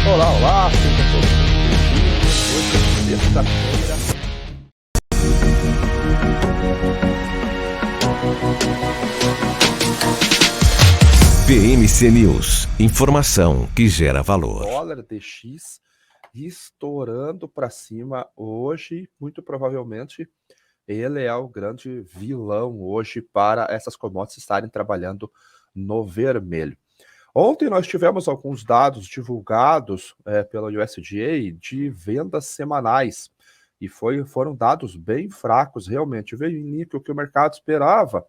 Olá, olá, sejam todos bem-vindos. Hoje é sexta-feira. BMC News, informação que gera valor. Dólar DX estourando para cima hoje, muito provavelmente ele é o grande vilão hoje para essas commodities estarem trabalhando no vermelho. Ontem nós tivemos alguns dados divulgados pela USDA de vendas semanais e foram dados bem fracos, realmente. Veio em linha com o que o mercado esperava,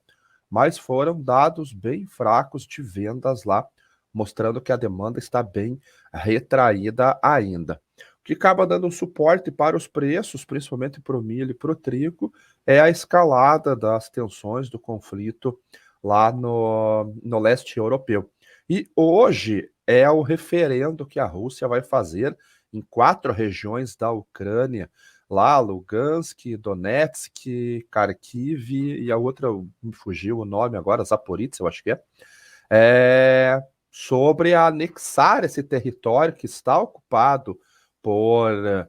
mas foram dados bem fracos de vendas lá, mostrando que a demanda está bem retraída ainda. O que acaba dando um suporte para os preços, principalmente para o milho e para o trigo, é a escalada das tensões do conflito lá no leste europeu. E hoje é o referendo que a Rússia vai fazer em 4 regiões da Ucrânia, lá Lugansk, Donetsk, Kharkiv e a outra, me fugiu o nome agora, Zaporizhzhia, eu acho que sobre anexar esse território que está ocupado por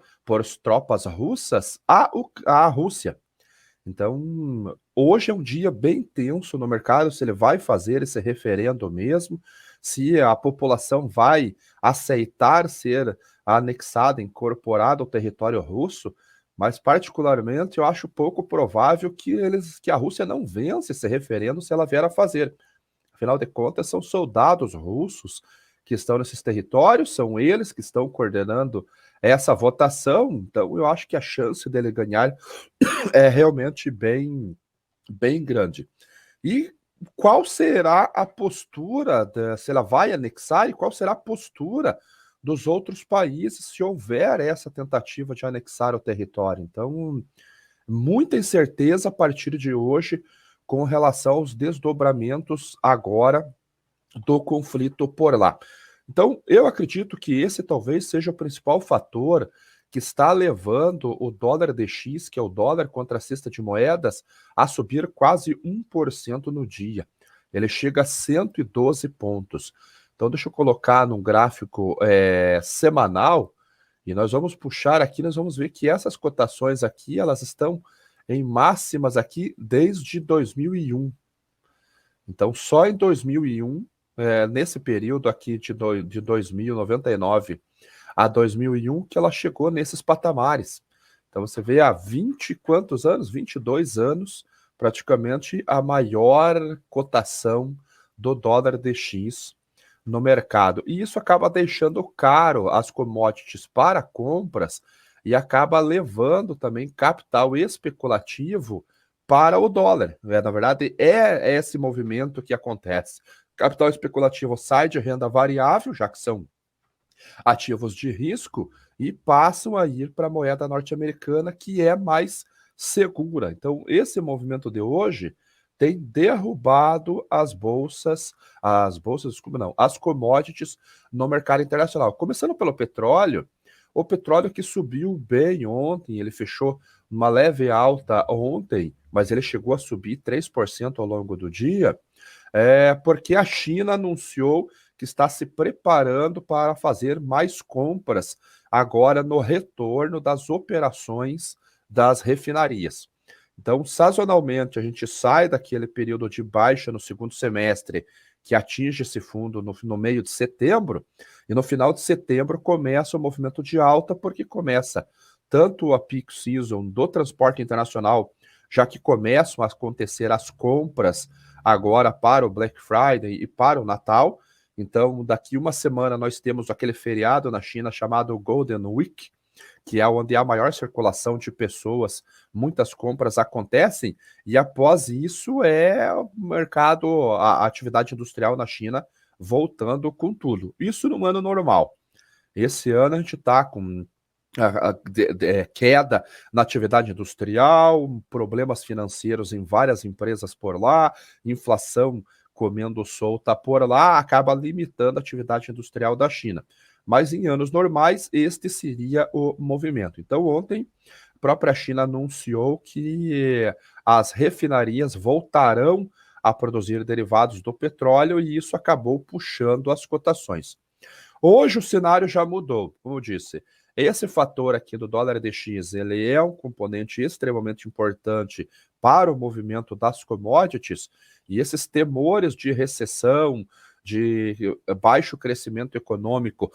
tropas russas à Rússia. Então, hoje é um dia bem tenso no mercado, se ele vai fazer esse referendo mesmo, se a população vai aceitar ser anexada, incorporada ao território russo, mas particularmente eu acho pouco provável que a Rússia não vença esse referendo se ela vier a fazer. Afinal de contas, são soldados russos que estão nesses territórios, são eles que estão coordenando essa votação, então eu acho que a chance dele ganhar é realmente bem grande. E qual será a postura, se ela vai anexar, e qual será a postura dos outros países se houver essa tentativa de anexar o território? Então, muita incerteza a partir de hoje com relação aos desdobramentos agora do conflito por lá. Então, eu acredito que esse talvez seja o principal fator que está levando o dólar DX, que é o dólar contra a cesta de moedas, a subir quase 1% no dia. Ele chega a 112 pontos. Então, deixa eu colocar num gráfico semanal, e nós vamos puxar aqui, nós vamos ver que essas cotações aqui, elas estão em máximas aqui desde 2001. Então, só em 2001, nesse período aqui de 2099 a 2001, que ela chegou nesses patamares. Então, você vê há 20 e quantos anos? 22 anos, praticamente a maior cotação do dólar DX no mercado. E isso acaba deixando caro as commodities para compras e acaba levando também capital especulativo para o dólar. Na verdade, é esse movimento que acontece. Capital especulativo sai de renda variável, já que são ativos de risco, e passam a ir para a moeda norte-americana, que é mais segura. Então, esse movimento de hoje tem derrubado as commodities no mercado internacional. Começando pelo petróleo, o petróleo que subiu bem ontem, ele fechou uma leve alta ontem, mas ele chegou a subir 3% ao longo do dia, porque a China anunciou que está se preparando para fazer mais compras agora no retorno das operações das refinarias. Então, sazonalmente, a gente sai daquele período de baixa no segundo semestre, que atinge esse fundo no meio de setembro, e no final de setembro começa o movimento de alta, porque começa tanto a peak season do transporte internacional, já que começam a acontecer as compras agora para o Black Friday e para o Natal. Então, daqui uma semana nós temos aquele feriado na China chamado Golden Week, que é onde há a maior circulação de pessoas, muitas compras acontecem, e após isso o mercado, a atividade industrial na China voltando com tudo. Isso no ano normal. Esse ano a gente está com queda na atividade industrial, problemas financeiros em várias empresas por lá, inflação comendo solta por lá, acaba limitando a atividade industrial da China. Mas em anos normais, este seria o movimento. Então, ontem, a própria China anunciou que as refinarias voltarão a produzir derivados do petróleo e isso acabou puxando as cotações. Hoje o cenário já mudou, como eu disse. Esse fator aqui do dólar DX, ele é um componente extremamente importante para o movimento das commodities, e esses temores de recessão, de baixo crescimento econômico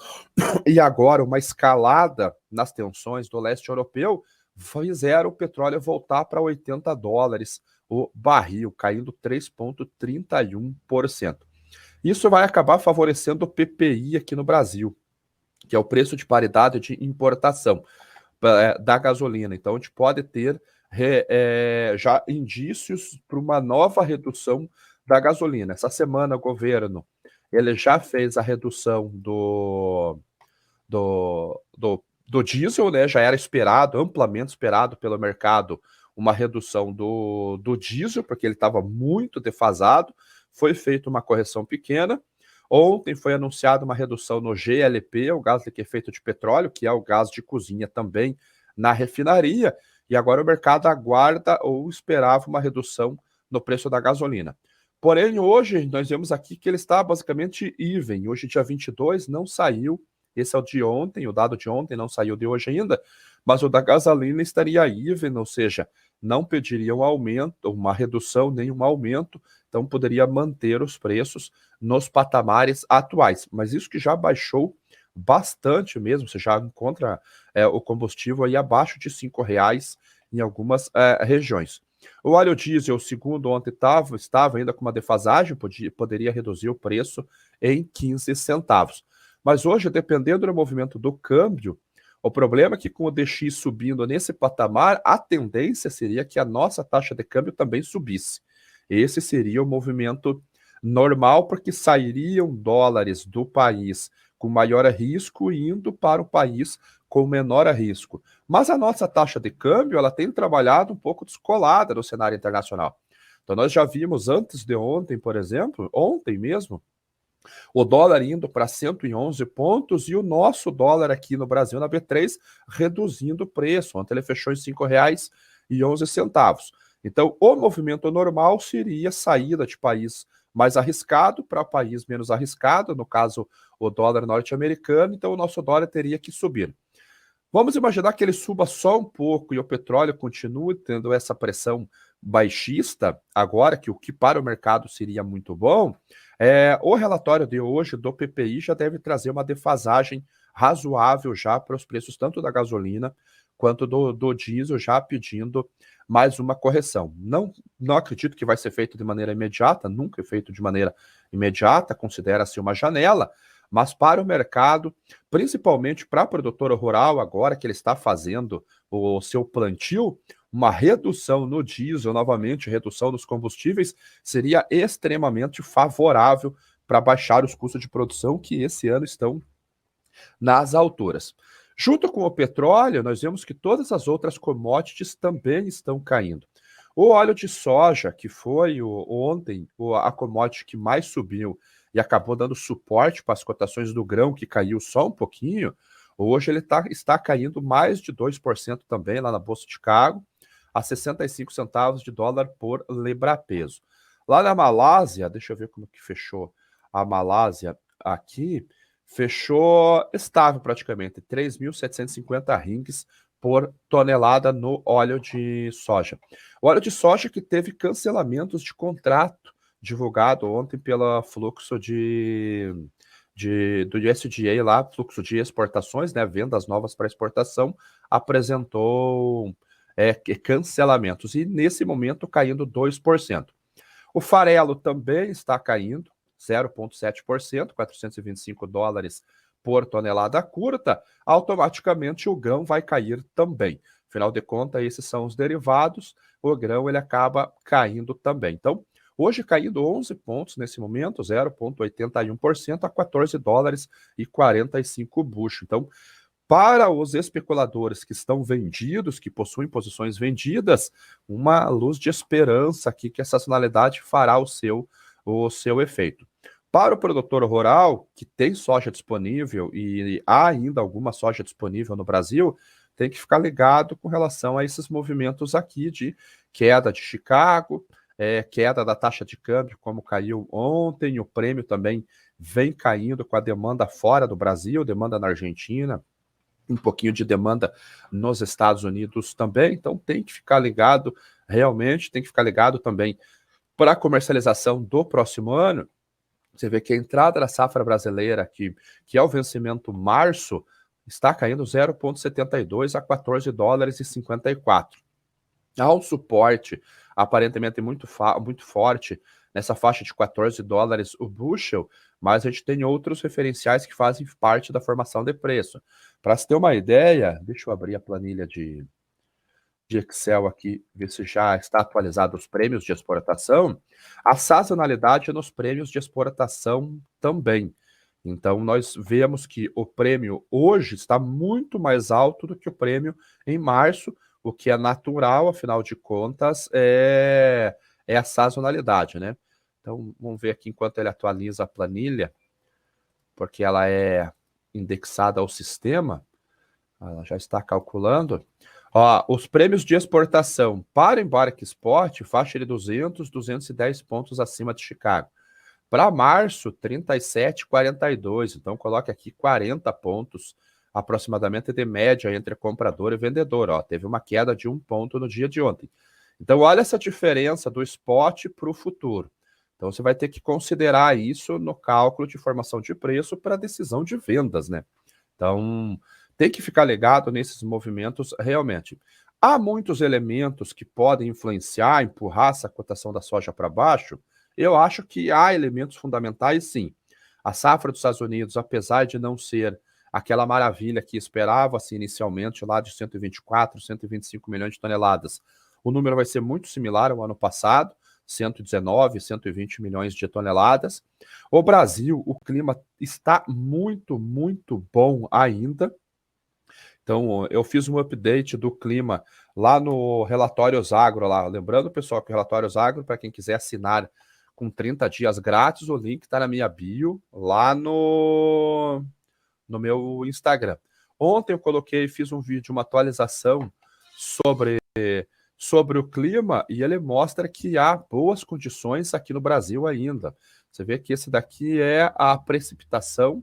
e agora uma escalada nas tensões do leste europeu fizeram o petróleo voltar para $80 o barril, caindo 3,31%. Isso vai acabar favorecendo o PPI aqui no Brasil, que é o preço de paridade de importação da gasolina. Então, a gente pode ter já indícios para uma nova redução da gasolina. Essa semana, o governo ele já fez a redução do diesel, né? Já era esperado, amplamente esperado pelo mercado, uma redução do diesel, porque ele estava muito defasado. Foi feita uma correção pequena. Ontem foi anunciada uma redução no GLP, o gás liquefeito de petróleo, que é o gás de cozinha também na refinaria, e agora o mercado aguarda ou esperava uma redução no preço da gasolina. Porém, hoje nós vemos aqui que ele está basicamente even. Hoje, dia 22, não saiu. Esse é o de ontem, o dado de ontem não saiu de hoje ainda, mas o da gasolina estaria even, ou seja, não pediria um aumento, uma redução, nem um aumento, então poderia manter os preços nos patamares atuais. Mas isso que já baixou bastante mesmo, você já encontra o combustível aí abaixo de R$ 5 em algumas regiões. O óleo diesel, segundo ontem, estava ainda com uma defasagem, poderia reduzir o preço em 15 centavos. Mas hoje, dependendo do movimento do câmbio, o problema é que com o DX subindo nesse patamar, a tendência seria que a nossa taxa de câmbio também subisse. Esse seria o movimento normal, porque sairiam dólares do país com maior risco indo para o país com menor risco. Mas a nossa taxa de câmbio ela tem trabalhado um pouco descolada no cenário internacional. Então nós já vimos antes de ontem, por exemplo, ontem mesmo, o dólar indo para 111 pontos e o nosso dólar aqui no Brasil, na B3, reduzindo o preço. Ontem ele fechou em R$ 5,11. Então, o movimento normal seria saída de país mais arriscado para país menos arriscado, no caso, o dólar norte-americano, então o nosso dólar teria que subir. Vamos imaginar que ele suba só um pouco e o petróleo continue tendo essa pressão baixista, agora que o que para o mercado seria muito bom, o relatório de hoje do PPI já deve trazer uma defasagem razoável já para os preços tanto da gasolina quanto do diesel, já pedindo mais uma correção. Não acredito que vai ser feito de maneira imediata, nunca é feito de maneira imediata, considera-se uma janela, mas para o mercado, principalmente para a produtora rural, agora que ele está fazendo o seu plantio, uma redução no diesel, novamente, redução dos combustíveis, seria extremamente favorável para baixar os custos de produção, que esse ano estão nas alturas. Junto com o petróleo, nós vemos que todas as outras commodities também estão caindo. O óleo de soja, que foi ontem a commodity que mais subiu e acabou dando suporte para as cotações do grão, que caiu só um pouquinho, hoje ele está caindo mais de 2% também lá na Bolsa de Chicago, a 65 centavos de dólar por libra-peso. Lá na Malásia, deixa eu ver como que fechou a Malásia aqui, fechou estável praticamente, 3.750 ringues por tonelada no óleo de soja. O óleo de soja que teve cancelamentos de contrato divulgado ontem pela fluxo do USDA lá, fluxo de exportações, né, vendas novas para exportação, apresentou cancelamentos e nesse momento caindo 2%. O farelo também está caindo 0,7%, 425 dólares por tonelada curta, automaticamente o grão vai cair também. Afinal de contas, esses são os derivados, o grão ele acaba caindo também. Então, hoje caindo 11 pontos nesse momento, 0,81% a 14 dólares e 45 bucho. Então, para os especuladores que estão vendidos, que possuem posições vendidas, uma luz de esperança aqui que essa sazonalidade fará o seu efeito. Para o produtor rural, que tem soja disponível e há ainda alguma soja disponível no Brasil, tem que ficar ligado com relação a esses movimentos aqui de queda de Chicago, queda da taxa de câmbio, como caiu ontem, o prêmio também vem caindo com a demanda fora do Brasil, demanda na Argentina, um pouquinho de demanda nos Estados Unidos também, então tem que ficar ligado, realmente tem que ficar ligado também para a comercialização do próximo ano. Você vê que a entrada da safra brasileira, que é o vencimento março, está caindo 0,72 a 14 dólares e 54. Há um suporte aparentemente muito forte nessa faixa de 14 dólares o bushel, mas a gente tem outros referenciais que fazem parte da formação de preço. Para se ter uma ideia, deixa eu abrir a planilha de Excel aqui, ver se já está atualizado os prêmios de exportação, a sazonalidade nos prêmios de exportação também. Então, nós vemos que o prêmio hoje está muito mais alto do que o prêmio em março, o que é natural, afinal de contas, é a sazonalidade, né? Então, vamos ver aqui enquanto ele atualiza a planilha, porque ela é indexada ao sistema, ela já está calculando. Ó, os prêmios de exportação para Embarque Export, faixa de 200, 210 pontos acima de Chicago. Para março, 37,42. Então, coloque aqui 40 pontos aproximadamente de média entre comprador e vendedor. Ó, teve uma queda de 1 ponto no dia de ontem. Então, olha essa diferença do spot para o futuro. Então, você vai ter que considerar isso no cálculo de formação de preço para a decisão de vendas, né? Então, tem que ficar ligado nesses movimentos realmente. Há muitos elementos que podem influenciar, empurrar essa cotação da soja para baixo. Eu acho que há elementos fundamentais, sim. A safra dos Estados Unidos, apesar de não ser aquela maravilha que esperava-se inicialmente, lá de 124, 125 milhões de toneladas, o número vai ser muito similar ao ano passado, 119, 120 milhões de toneladas. O Brasil, o clima está muito, muito bom ainda. Então, eu fiz um update do clima lá no Relatórios Agro, lá. Lembrando, pessoal, que o Relatórios Agro, para quem quiser assinar com 30 dias grátis, o link está na minha bio, lá no meu Instagram. Ontem eu fiz um vídeo, uma atualização sobre o clima, e ele mostra que há boas condições aqui no Brasil ainda. Você vê que esse daqui é a precipitação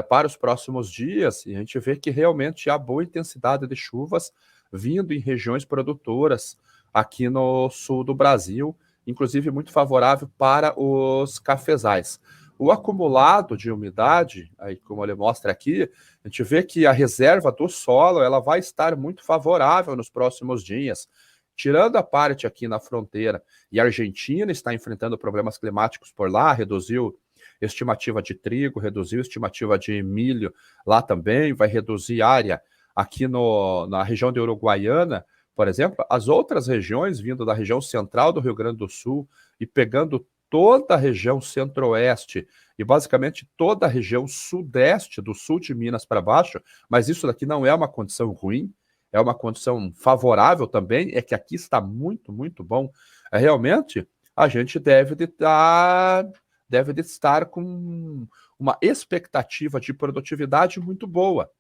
para os próximos dias, e a gente vê que realmente há boa intensidade de chuvas vindo em regiões produtoras aqui no sul do Brasil, inclusive muito favorável para os cafezais. O acumulado de umidade, aí como ele mostra aqui, a gente vê que a reserva do solo ela vai estar muito favorável nos próximos dias. Tirando a parte aqui na fronteira, e a Argentina está enfrentando problemas climáticos por lá, reduziu estimativa de trigo, reduziu estimativa de milho lá também, vai reduzir área aqui na região de Uruguaiana, por exemplo. As outras regiões, vindo da região central do Rio Grande do Sul e pegando toda a região centro-oeste e basicamente toda a região sudeste, do sul de Minas para baixo, mas isso daqui não é uma condição ruim, é uma condição favorável também, é que aqui está muito, muito bom. Realmente, a gente deve estar com uma expectativa de produtividade muito boa.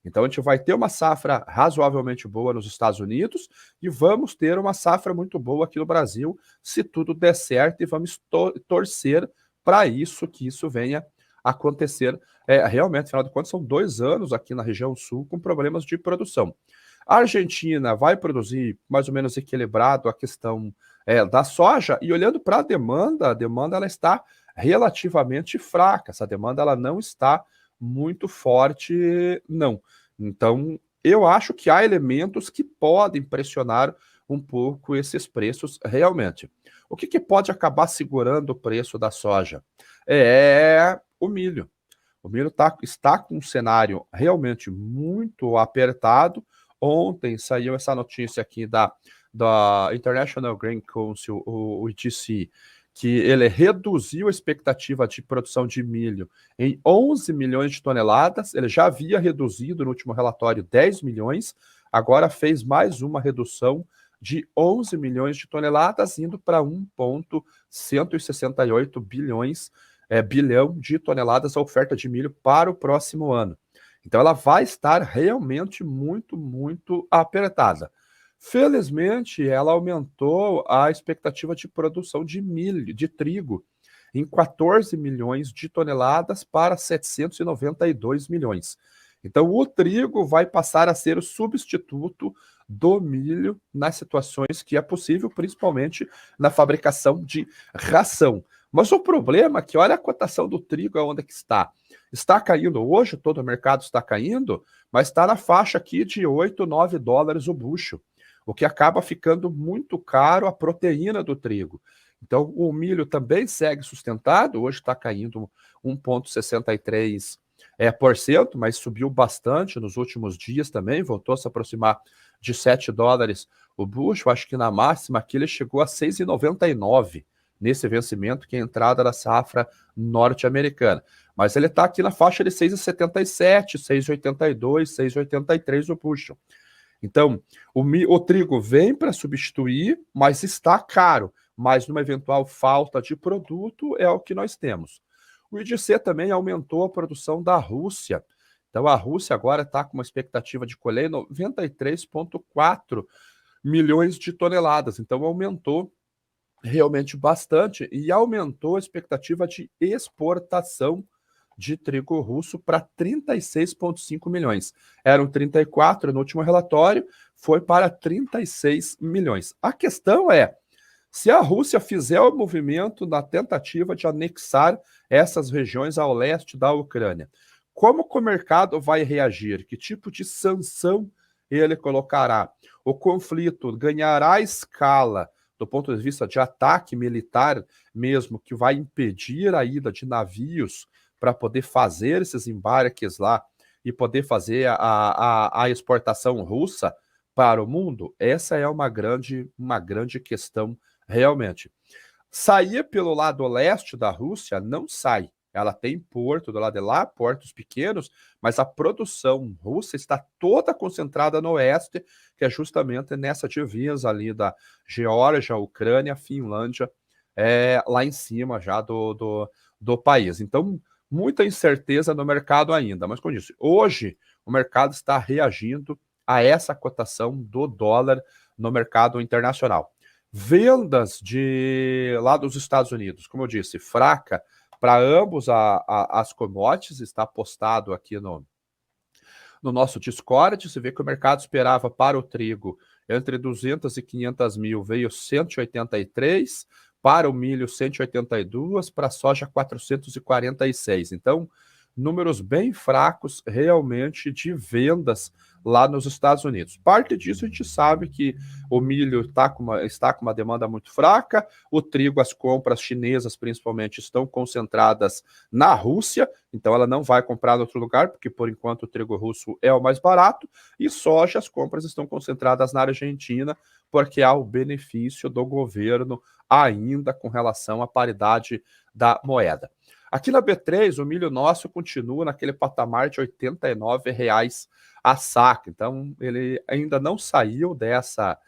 Então, a gente vai ter uma safra razoavelmente boa nos Estados Unidos e vamos ter uma safra muito boa aqui no Brasil, se tudo der certo, e vamos torcer para isso, que isso venha acontecer. Realmente, afinal de contas, são 2 anos aqui na região sul com problemas de produção. A Argentina vai produzir mais ou menos equilibrado a questão da soja, e olhando para a demanda ela está relativamente fraca. Essa demanda ela não está muito forte, não. Então, eu acho que há elementos que podem pressionar um pouco esses preços realmente. O que pode acabar segurando o preço da soja? É o milho. O milho está com um cenário realmente muito apertado. Ontem saiu essa notícia aqui da International Grain Council, o ITC, que ele reduziu a expectativa de produção de milho em 11 milhões de toneladas. Ele já havia reduzido no último relatório 10 milhões, agora fez mais uma redução de 11 milhões de toneladas, indo para 1,168 bilhão de toneladas a oferta de milho para o próximo ano. Então ela vai estar realmente muito, muito apertada. Felizmente, ela aumentou a expectativa de produção de milho, de trigo. em 14 milhões de toneladas para 792 milhões. Então, o trigo vai passar a ser o substituto do milho nas situações que é possível, principalmente na fabricação de ração. Mas o problema é que olha a cotação do trigo aonde que está. Está caindo hoje, todo o mercado está caindo, mas está na faixa aqui de 8, 9 dólares o bushel, o que acaba ficando muito caro a proteína do trigo. Então, o milho também segue sustentado, hoje está caindo 1,63%, mas subiu bastante nos últimos dias também, voltou a se aproximar de 7 dólares o bushel, acho que na máxima aqui ele chegou a 6,99 nesse vencimento, que é a entrada da safra norte-americana. Mas ele está aqui na faixa de 6,77, 6,82, 6,83 o bushel. Então, o trigo vem para substituir, mas está caro. Mas numa eventual falta de produto é o que nós temos. O IDC também aumentou a produção da Rússia. Então, a Rússia agora está com uma expectativa de colher 93,4 milhões de toneladas. Então, aumentou realmente bastante e aumentou a expectativa de exportação de trigo russo para 36,5 milhões. Eram 34 no último relatório, foi para 36 milhões. A questão é, se a Rússia fizer o movimento na tentativa de anexar essas regiões ao leste da Ucrânia, como que o mercado vai reagir? Que tipo de sanção ele colocará? O conflito ganhará escala do ponto de vista de ataque militar mesmo, que vai impedir a ida de navios para poder fazer esses embarques lá e poder fazer a exportação russa para o mundo? Essa é uma grande questão realmente. Sair pelo lado leste da Rússia não sai. Ela tem porto do lado de lá, portos pequenos, mas a produção russa está toda concentrada no oeste, que é justamente nessa divisa ali da Geórgia, Ucrânia, Finlândia, lá em cima já do país. Então, muita incerteza no mercado ainda. Mas, como eu disse, hoje o mercado está reagindo a essa cotação do dólar no mercado internacional. Vendas lá dos Estados Unidos, como eu disse, fraca para ambos as commodities, está postado aqui no nosso Discord. Você vê que o mercado esperava para o trigo entre 200 e 500 mil, veio 183, para o milho 182, para a soja 446. Então, números bem fracos realmente de vendas lá nos Estados Unidos. Parte disso a gente sabe que o milho está com uma demanda muito fraca, o trigo, as compras chinesas principalmente estão concentradas na Rússia, então ela não vai comprar em outro lugar, porque por enquanto o trigo russo é o mais barato, e soja, as compras estão concentradas na Argentina, porque há o benefício do governo ainda com relação à paridade da moeda. Aqui na B3, o milho nosso continua naquele patamar de R$ 89,00 a saca. Então, ele ainda não saiu dessa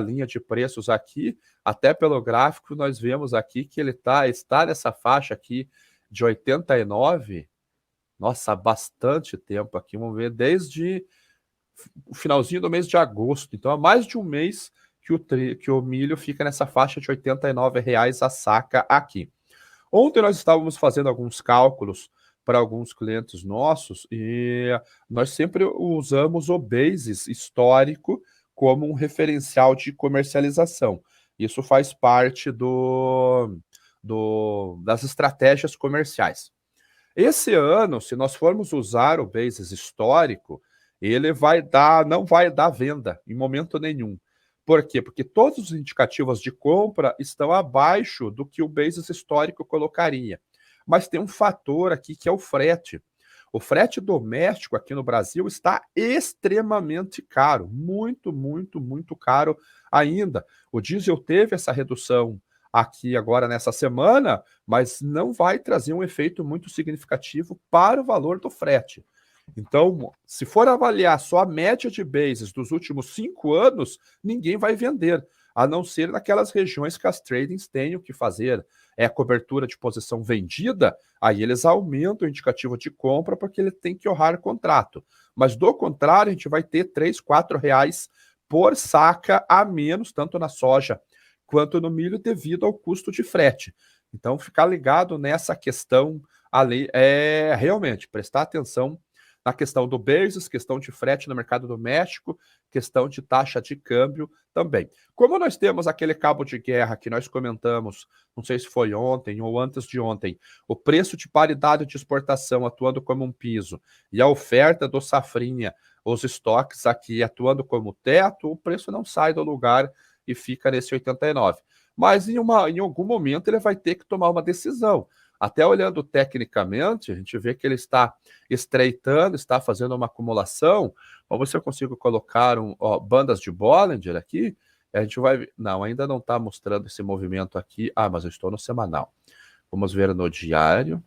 linha de preços aqui. Até pelo gráfico, nós vemos aqui que ele está nessa faixa aqui de 89. Nossa, há bastante tempo aqui. Vamos ver, desde o finalzinho do mês de agosto. Então, há mais de um mês que o milho fica nessa faixa de R$ 89,00 a saca aqui. Ontem nós estávamos fazendo alguns cálculos para alguns clientes nossos e nós sempre usamos o basis histórico como um referencial de comercialização. Isso faz parte das estratégias comerciais. Esse ano, se nós formos usar o basis histórico, ele não vai dar venda em momento nenhum. Por quê? Porque todos os indicativos de compra estão abaixo do que o basis histórico colocaria. Mas tem um fator aqui que é o frete. O frete doméstico aqui no Brasil está extremamente caro, muito, muito, muito caro ainda. O diesel teve essa redução aqui agora nessa semana, mas não vai trazer um efeito muito significativo para o valor do frete. Então, se for avaliar só a média de bases dos últimos 5 anos, ninguém vai vender, a não ser naquelas regiões que as tradings tenham que fazer cobertura de posição vendida, aí eles aumentam o indicativo de compra porque ele tem que honrar contrato. Mas do contrário, a gente vai ter R$ 3,00, R$ 4,00 por saca a menos, tanto na soja quanto no milho, devido ao custo de frete. Então, ficar ligado nessa questão ali, realmente prestar atenção na questão do basis, questão de frete no mercado doméstico, questão de taxa de câmbio também. Como nós temos aquele cabo de guerra que nós comentamos, não sei se foi ontem ou antes de ontem, o preço de paridade de exportação atuando como um piso e a oferta do safrinha, os estoques aqui atuando como teto, o preço não sai do lugar e fica nesse 89. Mas em algum momento ele vai ter que tomar uma decisão. Até olhando tecnicamente, a gente vê que ele está estreitando, está fazendo uma acumulação. Vamos ver se eu consigo colocar bandas de Bollinger aqui. A gente vai ver. Não, ainda não está mostrando esse movimento aqui. Ah, mas eu estou no semanal. Vamos ver no diário.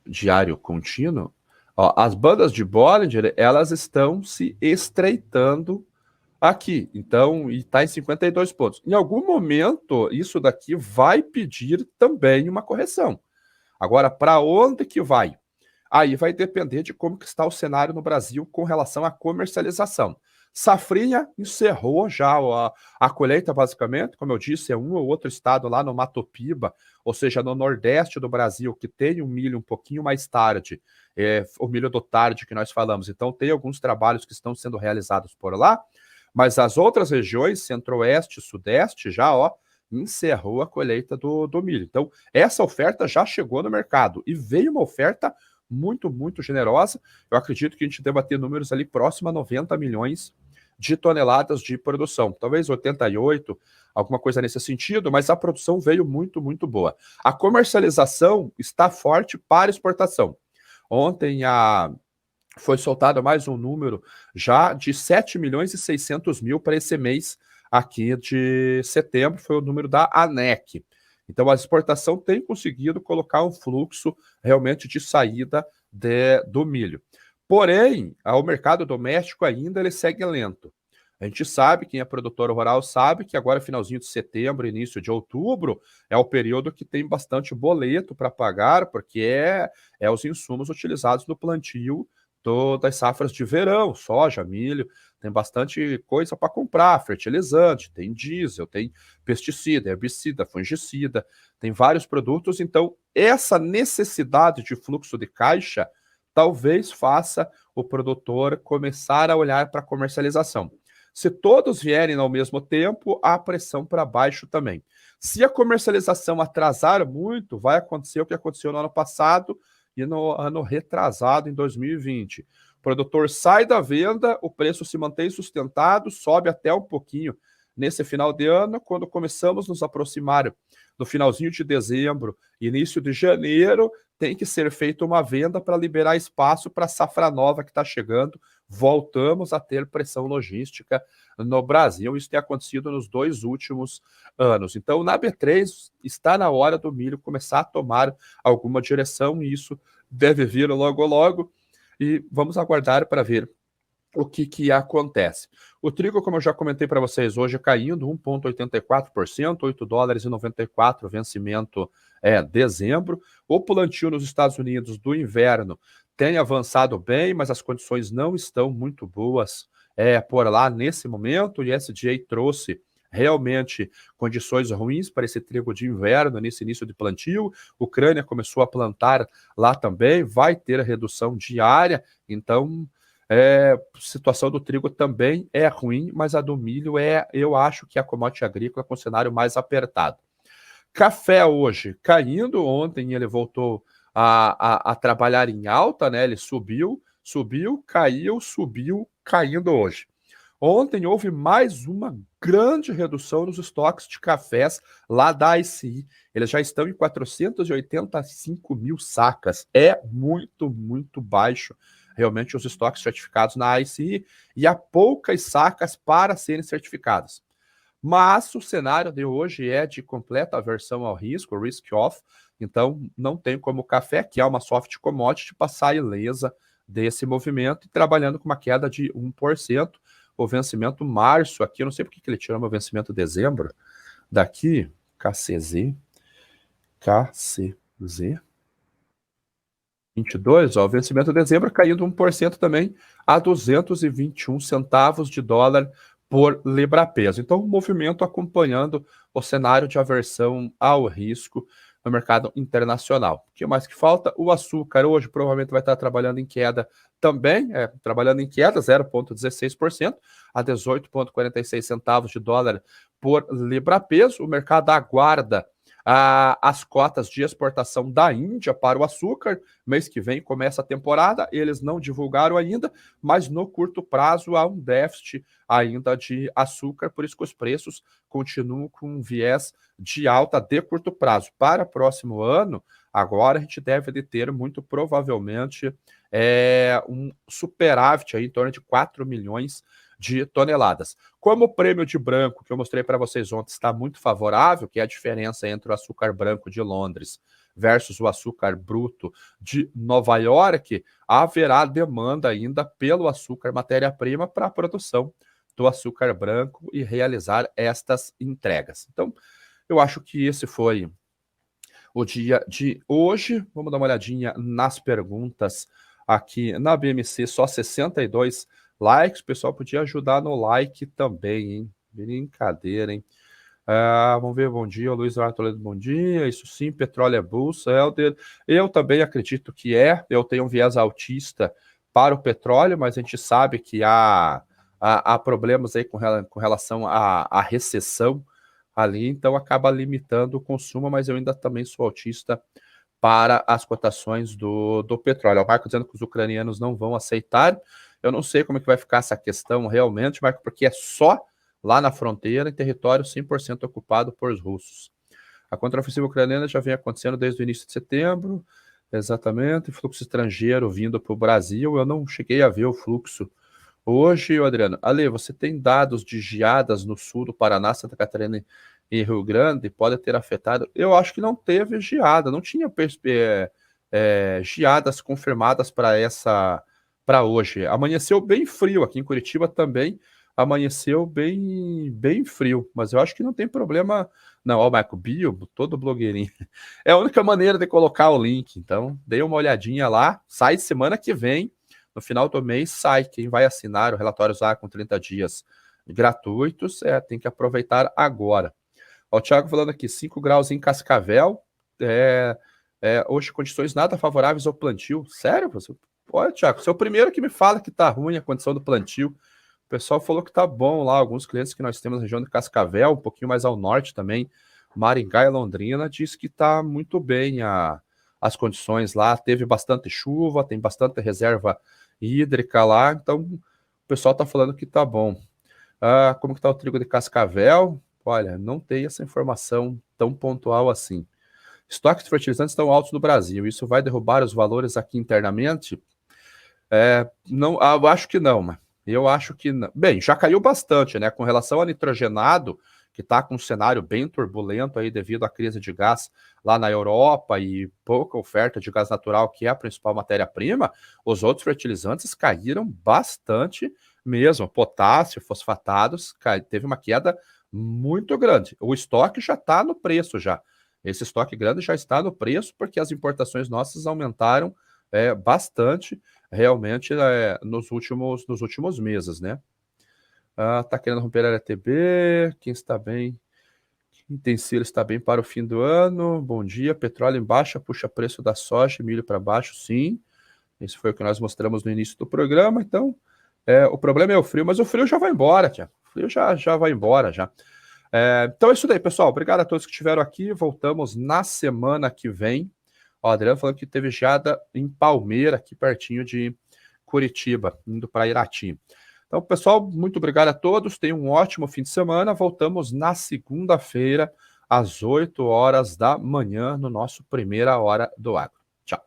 Diário contínuo. As bandas de Bollinger, elas estão se estreitando aqui, então, e está em 52 pontos. Em algum momento, isso daqui vai pedir também uma correção. Agora, para onde que vai? Aí vai depender de como que está o cenário no Brasil com relação à comercialização. Safrinha encerrou já a colheita, basicamente, como eu disse, é um ou outro estado lá no Mato Piba, ou seja, no nordeste do Brasil, que tem um milho um pouquinho mais tarde, o milho do tarde que nós falamos. Então, tem alguns trabalhos que estão sendo realizados por lá, mas as outras regiões, centro-oeste, sudeste, já encerrou a colheita do milho. Então, essa oferta já chegou no mercado e veio uma oferta muito, muito generosa. Eu acredito que a gente deva ter números ali próximo a 90 milhões de toneladas de produção. Talvez 88, alguma coisa nesse sentido, mas a produção veio muito, muito boa. A comercialização está forte para exportação. Ontem foi soltado mais um número já de 7 milhões e 600 mil para esse mês aqui de setembro, foi o número da ANEC. Então, a exportação tem conseguido colocar um fluxo realmente de saída do milho. Porém, o mercado doméstico ainda ele segue lento. A gente sabe, quem é produtor rural sabe que agora, finalzinho de setembro, início de outubro, é o período que tem bastante boleto para pagar, porque é os insumos utilizados no plantio das safras de verão, soja, milho, tem bastante coisa para comprar, fertilizante, tem diesel, tem pesticida, herbicida, fungicida, tem vários produtos. Então, essa necessidade de fluxo de caixa talvez faça o produtor começar a olhar para a comercialização. Se todos vierem ao mesmo tempo, há pressão para baixo também. Se a comercialização atrasar muito, vai acontecer o que aconteceu no ano passado, e no ano retrasado, em 2020. O produtor sai da venda, o preço se mantém sustentado, sobe até um pouquinho nesse final de ano. Quando começamos a nos aproximar do finalzinho de dezembro, início de janeiro, tem que ser feita uma venda para liberar espaço para a safra nova que está chegando. Voltamos a ter pressão logística no Brasil. Isso tem acontecido nos 2 últimos anos. Então, na B3, está na hora do milho começar a tomar alguma direção, e isso deve vir logo, logo. E vamos aguardar para ver o que acontece. O trigo, como eu já comentei para vocês, hoje caindo 1,84%, 8 dólares e 94, vencimento dezembro. O plantio nos Estados Unidos do inverno tem avançado bem, mas as condições não estão muito boas por lá nesse momento. O USDA trouxe realmente condições ruins para esse trigo de inverno nesse início de plantio. A Ucrânia começou a plantar lá também, vai ter a redução diária, então a situação do trigo também é ruim, mas a do milho eu acho que é a commodity agrícola com cenário mais apertado. Café hoje caindo, ontem ele voltou a trabalhar em alta, né? Ele subiu, caiu, subiu, caindo hoje. Ontem houve mais uma grande redução nos estoques de cafés lá da ICI. Eles já estão em 485 mil sacas. É muito, muito baixo realmente os estoques certificados na ICI, e há poucas sacas para serem certificadas. Mas o cenário de hoje é de completa aversão ao risco, risk off, então não tem como o café, que é uma soft commodity, passar ilesa desse movimento, e trabalhando com uma queda de 1%. O vencimento março aqui, eu não sei porque que ele tirou meu vencimento dezembro, daqui, KCZ, 22, o vencimento de dezembro caindo 1% também a 221 centavos de dólar por libra-peso. Então, o movimento acompanhando o cenário de aversão ao risco no mercado internacional. O que mais que falta? O açúcar hoje provavelmente vai estar trabalhando em queda também, trabalhando em queda 0,16% a 18,46 centavos de dólar por libra-peso. O mercado aguarda as cotas de exportação da Índia para o açúcar. Mês que vem começa a temporada, eles não divulgaram ainda, mas no curto prazo há um déficit ainda de açúcar, por isso que os preços continuam com um viés de alta de curto prazo. Para o próximo ano, agora a gente deve de ter muito provavelmente um superávit aí, em torno de 4 milhões de toneladas. Como o prêmio de branco que eu mostrei para vocês ontem está muito favorável, que é a diferença entre o açúcar branco de Londres versus o açúcar bruto de Nova York, haverá demanda ainda pelo açúcar matéria-prima para a produção do açúcar branco e realizar estas entregas. Então, eu acho que esse foi o dia de hoje. Vamos dar uma olhadinha nas perguntas aqui na BMC, só 62 likes. O pessoal podia ajudar no like também, hein? Brincadeira, hein? Vamos ver, bom dia, Luiz Toledo, bom dia. Isso sim, petróleo é bolsa, Helder. Eu também acredito que eu tenho um viés altista para o petróleo, mas a gente sabe que há problemas aí com relação à recessão ali, então acaba limitando o consumo, mas eu ainda também sou altista para as cotações do petróleo. O Marco dizendo que os ucranianos não vão aceitar. Eu não sei como é que vai ficar essa questão realmente, Marco, porque é só lá na fronteira, em território 100% ocupado por russos. A contraofensiva ucraniana já vem acontecendo desde o início de setembro, exatamente, fluxo estrangeiro vindo para o Brasil. Eu não cheguei a ver o fluxo hoje, Adriano. Ale, você tem dados de geadas no sul do Paraná, Santa Catarina e Rio Grande? Pode ter afetado? Eu acho que não teve geada, não tinha geadas confirmadas para hoje. Amanheceu bem frio aqui em Curitiba também. Amanheceu bem frio, mas eu acho que não tem problema. Não, ó, o Marco Bio, todo blogueirinho. É a única maneira de colocar o link. Então, dê uma olhadinha lá. Sai semana que vem, no final do mês, sai. Quem vai assinar o relatório ZA com 30 dias gratuitos, tem que aproveitar agora. Ó, o Thiago falando aqui, 5 graus em Cascavel. Hoje, condições nada favoráveis ao plantio. Sério? Olha, Thiago, você é o primeiro que me fala que tá ruim a condição do plantio. O pessoal falou que tá bom lá, alguns clientes que nós temos na região de Cascavel, um pouquinho mais ao norte também, Maringá e Londrina, diz que tá muito bem as condições lá, teve bastante chuva, tem bastante reserva hídrica lá, então o pessoal tá falando que tá bom. Como que tá o trigo de Cascavel? Olha, não tem essa informação tão pontual assim. Estoques de fertilizantes estão altos no Brasil, isso vai derrubar os valores aqui internamente? Não, eu acho que não, mas eu acho que não. Bem, já caiu bastante, né? Com relação ao nitrogenado, que está com um cenário bem turbulento aí devido à crise de gás lá na Europa e pouca oferta de gás natural, que é a principal matéria-prima, os outros fertilizantes caíram bastante mesmo. Potássio, fosfatados, teve uma queda muito grande. O estoque já está no preço já. Esse estoque grande já está no preço porque as importações nossas aumentaram bastante realmente nos últimos meses, né? Tá querendo romper a LTB, quem tem Ciro está bem para o fim do ano, bom dia, petróleo em baixa, puxa preço da soja, milho para baixo, sim, esse foi o que nós mostramos no início do programa, então, o problema é o frio, mas o frio já vai embora, tia. O frio já vai embora, já. Então é isso daí, pessoal, obrigado a todos que estiveram aqui, voltamos na semana que vem. Ó, Adriano falando que teve geada em Palmeira, aqui pertinho de Curitiba, indo para Irati. Então, pessoal, muito obrigado a todos. Tenham um ótimo fim de semana. Voltamos na segunda-feira, às 8 horas da manhã, no nosso Primeira Hora do Agro. Tchau.